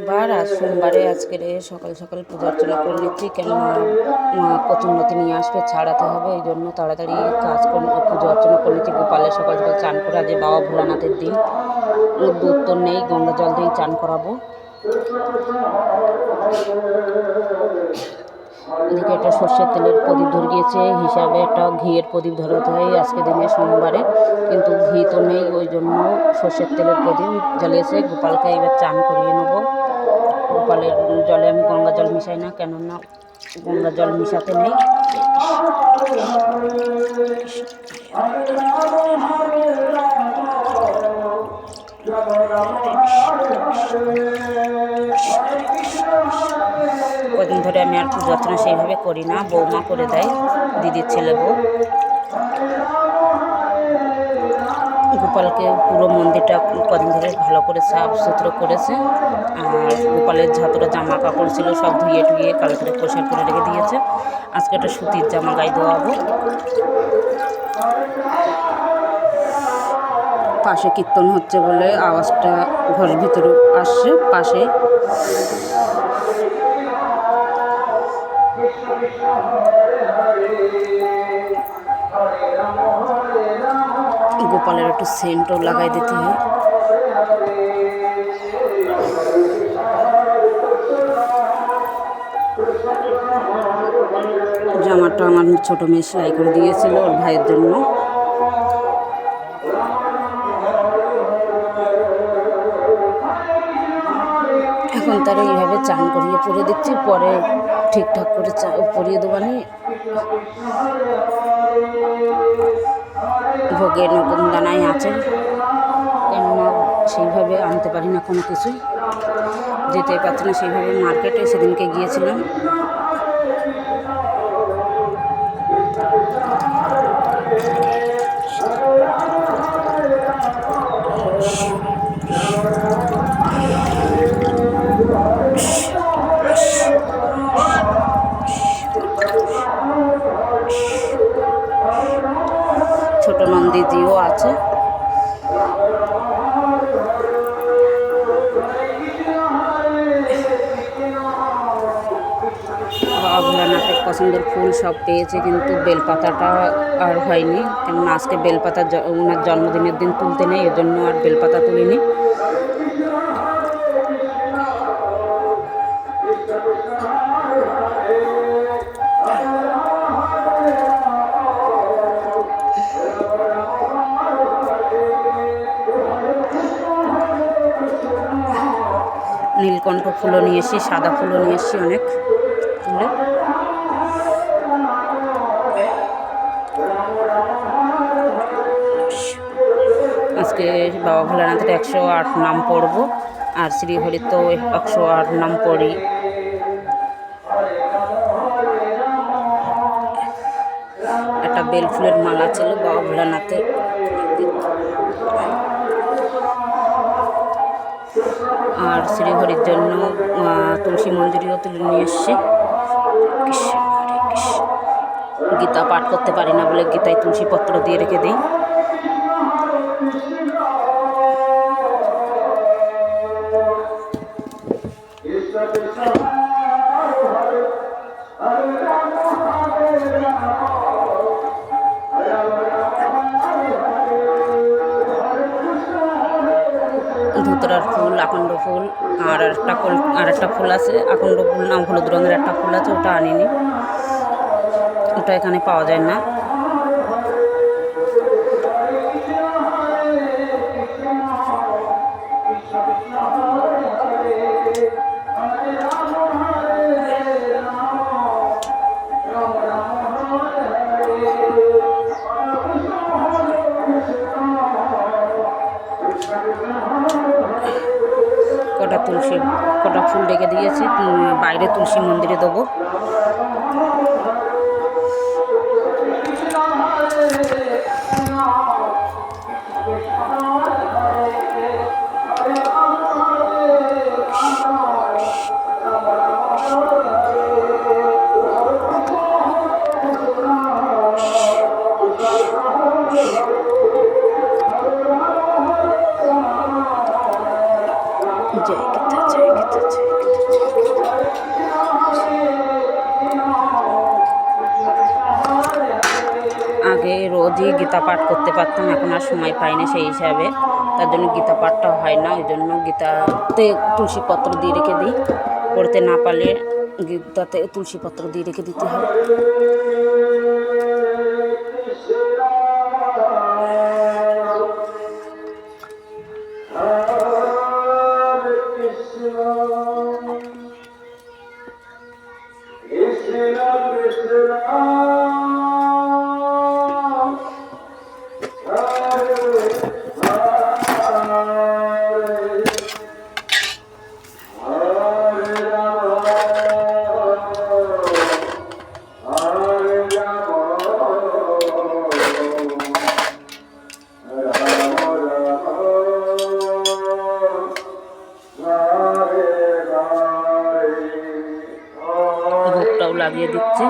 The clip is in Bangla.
বার আজ সোমবারে আজকের সকাল সকাল পূজা অর্চনা করে নিচ্ছি, কেননা কচুন্নতি নিয়ে আসবে, ছাড়াতে হবে, এই জন্য তাড়াতাড়ি কাজ পুজো অর্চনা করে নিচ্ছি। গোপালের সকাল সকাল চান করে, আজ বাবা ভোলানাথের দিন, উদ্যোগ উত্তর নেই, গঙ্গা জল দিয়েই চান করাবো। এদিকে একটা সর্ষের তেলের প্রদীপ ধরিয়েছে, হিসাবে একটা ঘিয়ের প্রদীপ ধরাতে হয় আজকে দিনে সোমবারে, কিন্তু ঘি তো নেই, ওই জন্য সর্ষের তেলের প্রদীপ জ্বালিয়েছে। গোপালকে এবার চান করিয়ে নেবো। গোপালের জলে আমি গঙ্গা জল মিশাই না, কেননা গঙ্গা জল মিশাতে নেই। কদিন ধরে আমি আর পুজো অর্চনা সেইভাবে করি না, বৌমা করে দেয়, দিদির ছেলে বউ। গোপালকে পুরো মন্দিরটা কদিন ধরে ভালো করে সাফ সুতরো করেছে, আর গোপালের যতটা জামা কাপড় ছিল সব ধুয়ে টুয়ে কালো করে পরিষ্কার করে রেখে দিয়েছে। আজকে একটা সুতির জামা গায়ে দেওয়াবো। পাশে কীর্তন হচ্ছে বলে আওয়াজটা ঘরের ভিতরে আসছে। পাশে গোপালের একটু সেন্টও লাগাই দিতে হয়। জামাটা আমার ছোটো মেয়ে সেলাই করে দিয়েছিল ওর ভাইয়ের জন্য। এখন তারা এইভাবে চান করিয়ে পরে দিচ্ছি, পরে ঠিকঠাক করে পরিয়ে দেবানি। ভোগে নকুনদানাই আছে, কেননা সেইভাবে আনতে পারি না, কোনো কিছুই যেতে পারছি না সেইভাবে। মার্কেটে সেদিনকে গিয়েছিলাম, ছোট নন্দীজিও আছে। বাবা ভোলানাথের পছন্দের ফুল সব পেয়েছে, কিন্তু বেলপাতাটা আর হয়নি, কেননা আজকে বেলপাতা ওনার জন্মদিনের দিন তুলতে নেই, এর জন্য আর বেলপাতা তুলিনি। নীলকণ্ঠ ফুলও নিয়ে এসেছি, সাদা ফুলও নিয়ে এসেছি অনেক তুলে। আজকে বাবা ভোলানাথের 108 নাম পড়ব, আর শ্রীহরির তো 108 নাম পড়ি। একটা বেল ফুলের মালা ছিল বাবা ভোলানাথের। আর শ্রীহরির জন্য তুলসী মঞ্জুরিও তুলে নিয়ে এসছে। গীতা পাঠ করতে পারি না বলে গীতায় তুলসী পত্র দিয়ে রেখে দিই। ধুতরার ফুল, আকন্দ ফুল, আর একটা ফুল আছে, আকন্দ ফুল না হলুদ রঙের একটা ফুল আছে, ওটা আনিনি, ওটা এখানে পাওয়া যায় না। কটা ফুল রেখে দিয়েছি, বাইরে তুলসী মন্দিরে দেবো। জয় গীতা, জয় গীতা, জয়। রোজই গীতা পাঠ করতে পারতাম, এখন আর সময় পাই না সেই হিসাবে, তার জন্য গীতা পাঠটা হয় না। ওই জন্য গীতাতে তুলসীপত্র দিয়ে রেখে দিই, পড়তে না পারলে গীতাতে তুলসীপত্র দিয়ে রেখে দিতে হয়। ভোগটাও লাগিয়ে দিচ্ছে।